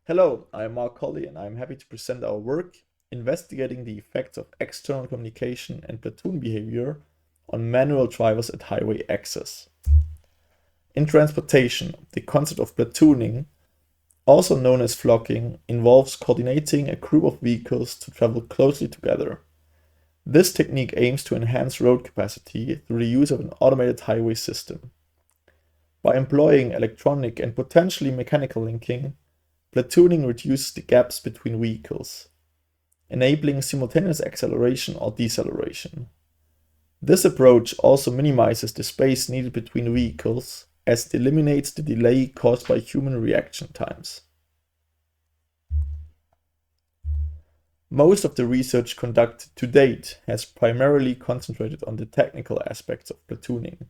Hello, I'm Colley and I'm happy to present our work investigating the effects of external communication and platoon behavior on manual drivers at highway access. In transportation, the concept of platooning, also known as flocking, involves coordinating a group of vehicles to travel closely together. This technique aims to enhance road capacity through the use of an automated highway system. By employing electronic and potentially mechanical linking, platooning reduces the gaps between vehicles, enabling simultaneous acceleration or deceleration. This approach also minimizes the space needed between vehicles, as it eliminates the delay caused by human reaction times. Most of the research conducted to date has primarily concentrated on the technical aspects of platooning,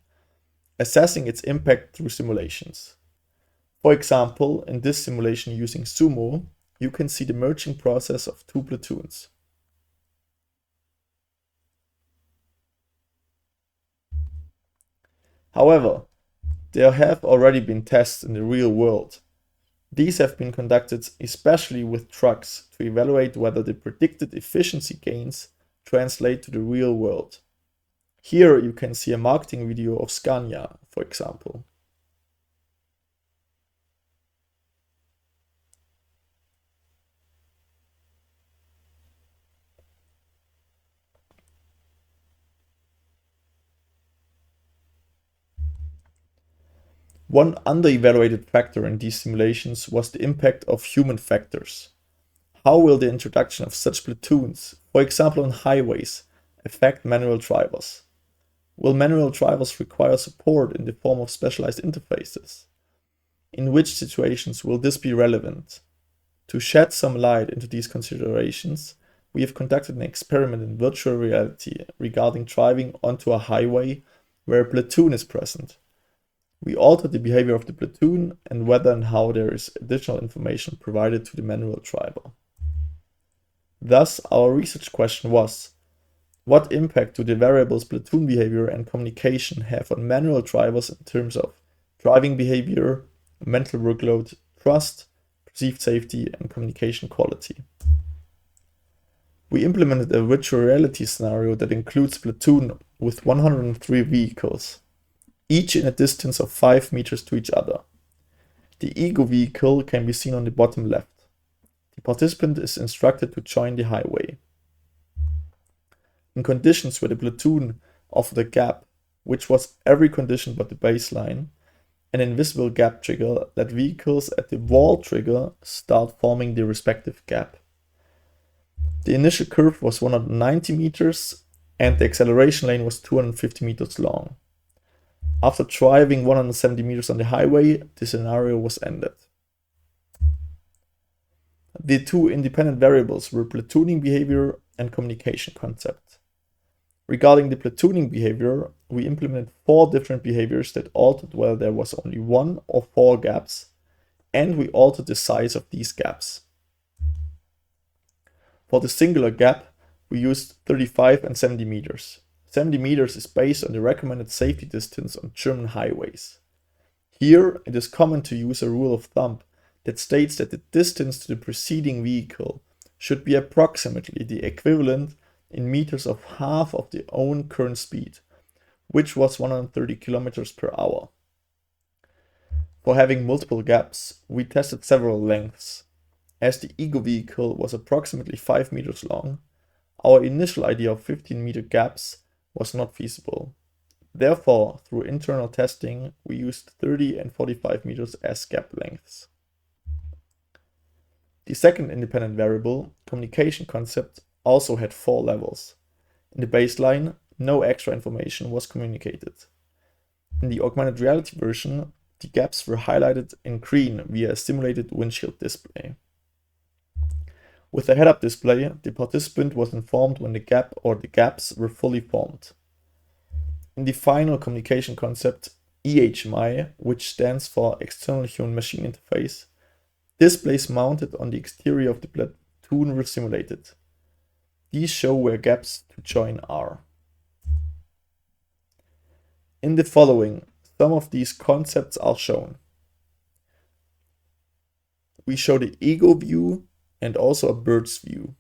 assessing its impact through simulations. For example, in this simulation using Sumo, you can see the merging process of two platoons. However, there have already been tests in the real world. These have been conducted especially with trucks to evaluate whether the predicted efficiency gains translate to the real world. Here you can see a marketing video of Scania, for example. One under-evaluated factor in these simulations was the impact of human factors. How will the introduction of such platoons, for example on highways, affect manual drivers? Will manual drivers require support in the form of specialized interfaces? In which situations will this be relevant? To shed some light into these considerations, we have conducted an experiment in virtual reality regarding driving onto a highway where a platoon is present. We altered the behavior of the platoon and whether and how there is additional information provided to the manual driver. Thus, our research question was, what impact do the variables platoon behavior and communication have on manual drivers in terms of driving behavior, mental workload, trust, perceived safety, and communication quality? We implemented a virtual reality scenario that includes platoon with 103 vehicles, each in a distance of 5 meters to each other. The ego vehicle can be seen on the bottom left. The participant is instructed to join the highway. In conditions where the platoon offered a gap, which was every condition but the baseline, an invisible gap trigger let vehicles at the wall trigger start forming the respective gap. The initial curve was 190 meters and the acceleration lane was 250 meters long. After driving 170 meters on the highway, the scenario was ended. The two independent variables were platooning behavior and communication concept. Regarding the platooning behavior, we implemented 4 different behaviors that altered whether there was only 1 or 4 gaps, and we altered the size of these gaps. For the singular gap, we used 35 and 70 meters. 70 meters is based on the recommended safety distance on German highways. Here, it is common to use a rule of thumb that states that the distance to the preceding vehicle should be approximately the equivalent in meters of half of the own current speed, which was 130 kilometers per hour. For having multiple gaps, we tested several lengths. As the ego vehicle was approximately 5 meters long, our initial idea of 15-meter gaps was not feasible. Therefore, through internal testing, we used 30 and 45 meters as gap lengths. The second independent variable, communication concept, also had 4 levels. In the baseline, no extra information was communicated. In the augmented reality version, the gaps were highlighted in green via a simulated windshield display. With the head-up display, the participant was informed when the gap or the gaps were fully formed. In the final communication concept, EHMI, which stands for External Human-Machine Interface, displays mounted on the exterior of the platoon were simulated. These show where gaps to join are. In the following, some of these concepts are shown. we show the ego view and also a bird's view.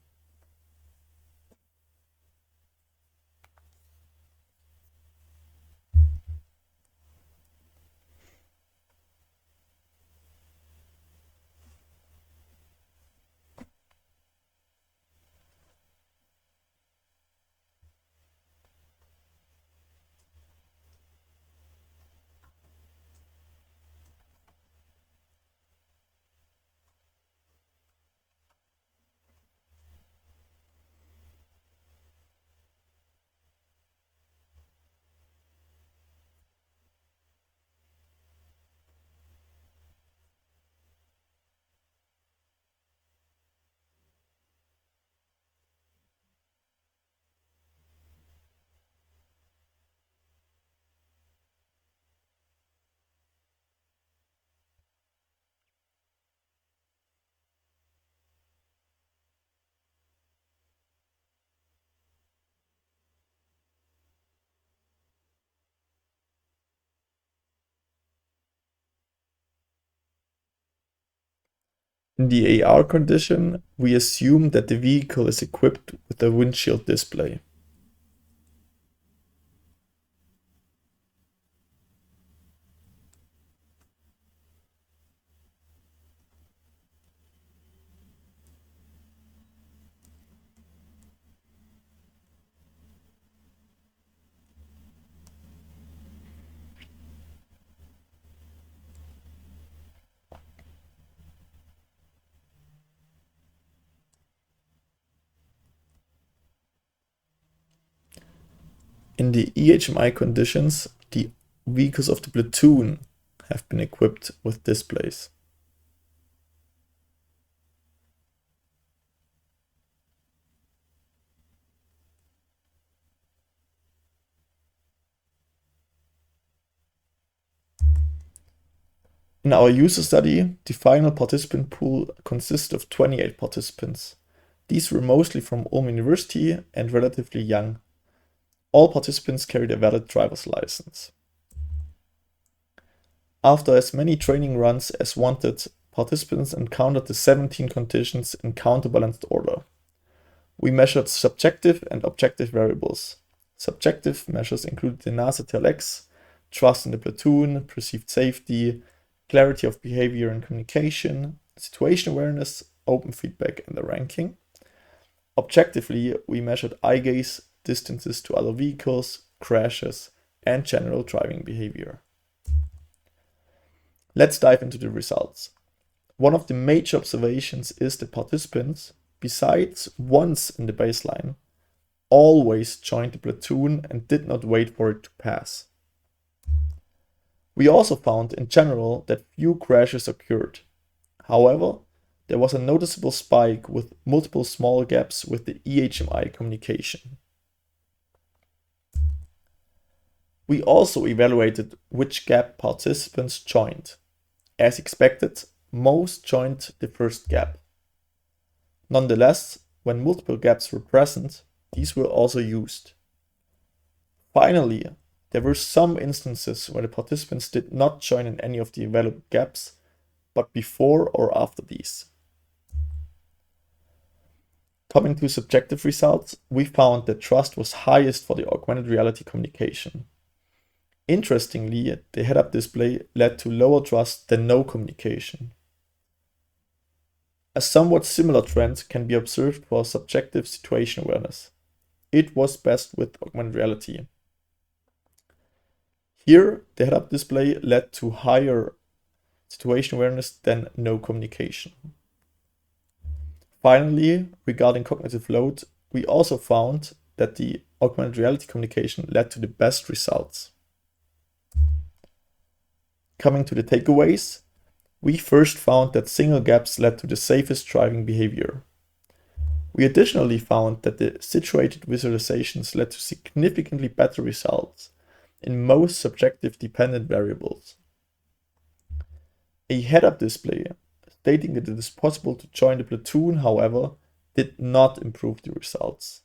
In the AR condition, we assume that the vehicle is equipped with a windshield display. In the EHMI conditions, the vehicles of the platoon have been equipped with displays. In our user study, the final participant pool consisted of 28 participants. These were mostly from Ulm University and relatively young. All participants carried a valid driver's license. After as many training runs as wanted, participants encountered the 17 conditions in counterbalanced order. We measured subjective and objective variables. Subjective measures included the NASA TLX, trust in the platoon, perceived safety, clarity of behavior and communication, situation awareness, open feedback, and the ranking. Objectively, we measured eye gaze, distances to other vehicles, crashes, and general driving behavior. Let's dive into the results. One of the major observations is that participants, besides once in the baseline, always joined the platoon and did not wait for it to pass. We also found in general that few crashes occurred. However, there was a noticeable spike with multiple small gaps with the EHMI communication. We also evaluated which gap participants joined. As expected, most joined the first gap. Nonetheless, when multiple gaps were present, these were also used. Finally, there were some instances where the participants did not join in any of the available gaps, but before or after these. Coming to subjective results, we found that trust was highest for the augmented reality communication. Interestingly, the head-up display led to lower trust than no communication. A somewhat similar trend can be observed for subjective situation awareness. It was best with augmented reality. Here, the head-up display led to higher situation awareness than no communication. Finally, regarding cognitive load, we also found that the augmented reality communication led to the best results. Coming to the takeaways, we first found that single gaps led to the safest driving behavior. We additionally found that the situated visualizations led to significantly better results in most subjective dependent variables. A head-up display stating that it is possible to join the platoon, however, did not improve the results.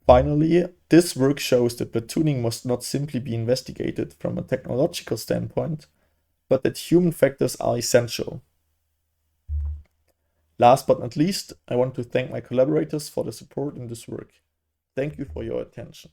Finally, this work shows that platooning must not simply be investigated from a technological standpoint, but that human factors are essential. Last but not least, I want to thank my collaborators for the support in this work. Thank you for your attention.